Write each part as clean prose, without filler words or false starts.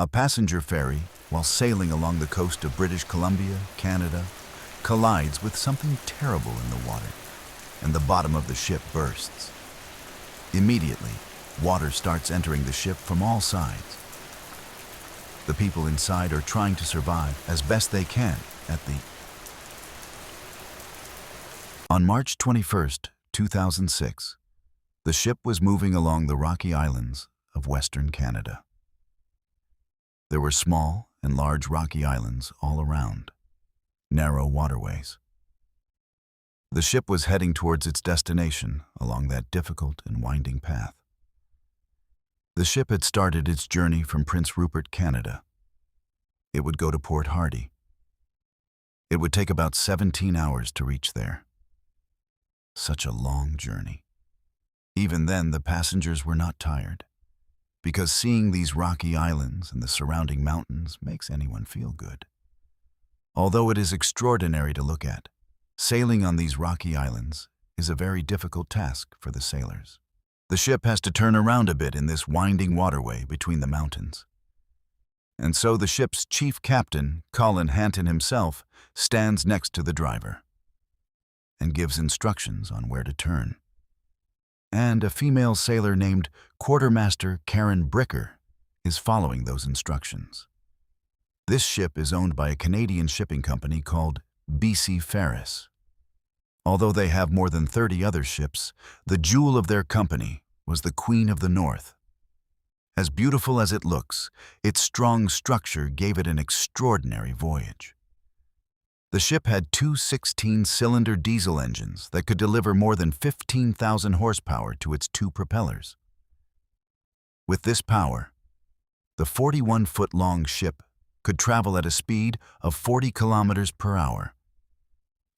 A passenger ferry, while sailing along the coast of British Columbia, Canada, collides with something terrible in the water, and the bottom of the ship bursts. Immediately, water starts entering the ship from all sides. The people inside are trying to survive as best they can On March 21st, 2006, the ship was moving along the rocky islands of Western Canada. There were small and large rocky islands all around, narrow waterways. The ship was heading towards its destination along that difficult and winding path. The ship had started its journey from Prince Rupert, Canada. It would go to Port Hardy. It would take about 17 hours to reach there. Such a long journey. Even then, the passengers were not tired, because seeing these rocky islands and the surrounding mountains makes anyone feel good. Although it is extraordinary to look at, sailing on these rocky islands is a very difficult task for the sailors. The ship has to turn around a bit in this winding waterway between the mountains. And so the ship's chief captain, Colin Hanton himself, stands next to the driver and gives instructions on where to turn. And a female sailor named Quartermaster Karen Bricker is following those instructions. This ship is owned by a Canadian shipping company called BC Ferries. Although they have more than 30 other ships, the jewel of their company was the Queen of the North. As beautiful as it looks, its strong structure gave it an extraordinary voyage. The ship had two 16-cylinder diesel engines that could deliver more than 15,000 horsepower to its two propellers. With this power, the 41-foot-long ship could travel at a speed of 40 kilometers per hour.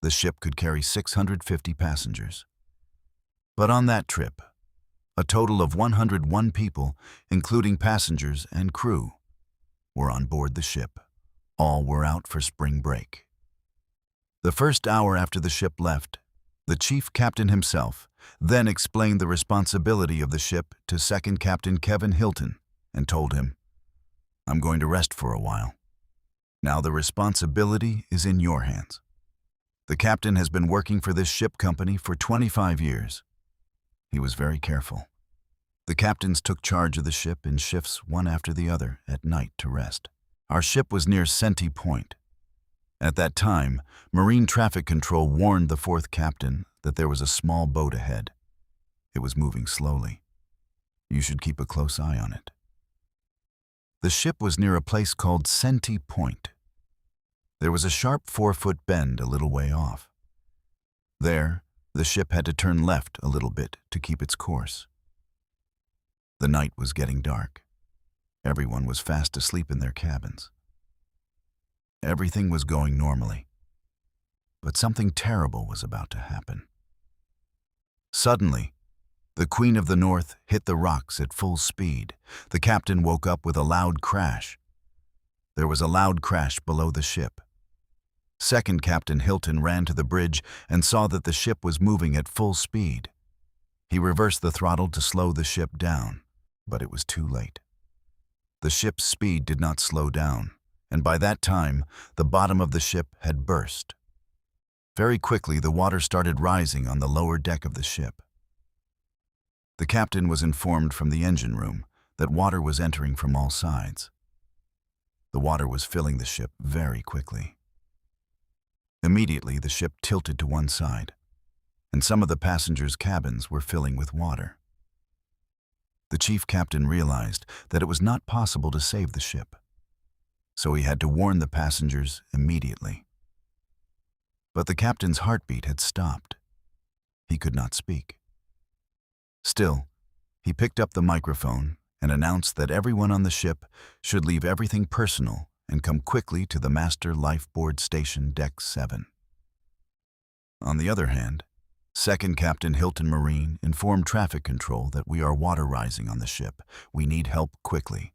The ship could carry 650 passengers. But on that trip, a total of 101 people, including passengers and crew, were on board the ship. All were out for spring break. The first hour after the ship left, the chief captain himself then explained the responsibility of the ship to Second Captain Kevin Hilton and told him, "I'm going to rest for a while. Now the responsibility is in your hands." The captain has been working for this ship company for 25 years. He was very careful. The captains took charge of the ship in shifts one after the other at night to rest. Our ship was near Senti Point. At that time, Marine Traffic Control warned the fourth captain that there was a small boat ahead. It was moving slowly. You should keep a close eye on it. The ship was near a place called Senti Point. There was a sharp 4-foot bend a little way off. There, the ship had to turn left a little bit to keep its course. The night was getting dark. Everyone was fast asleep in their cabins. Everything was going normally, but something terrible was about to happen. Suddenly, the Queen of the North hit the rocks at full speed. The captain woke up with a loud crash. There was a loud crash below the ship. Second Captain Hilton ran to the bridge and saw that the ship was moving at full speed. He reversed the throttle to slow the ship down, but it was too late. The ship's speed did not slow down, and by that time, the bottom of the ship had burst. Very quickly, the water started rising on the lower deck of the ship. The captain was informed from the engine room that water was entering from all sides. The water was filling the ship very quickly. Immediately, the ship tilted to one side, and some of the passengers' cabins were filling with water. The chief captain realized that it was not possible to save the ship, so he had to warn the passengers immediately. But the captain's heartbeat had stopped. He could not speak. Still, he picked up the microphone and announced that everyone on the ship should leave everything personal and come quickly to the Master Lifeboard Station Deck 7. On the other hand, Second Captain Hilton Marine informed Traffic Control that we are water rising on the ship. We need help quickly.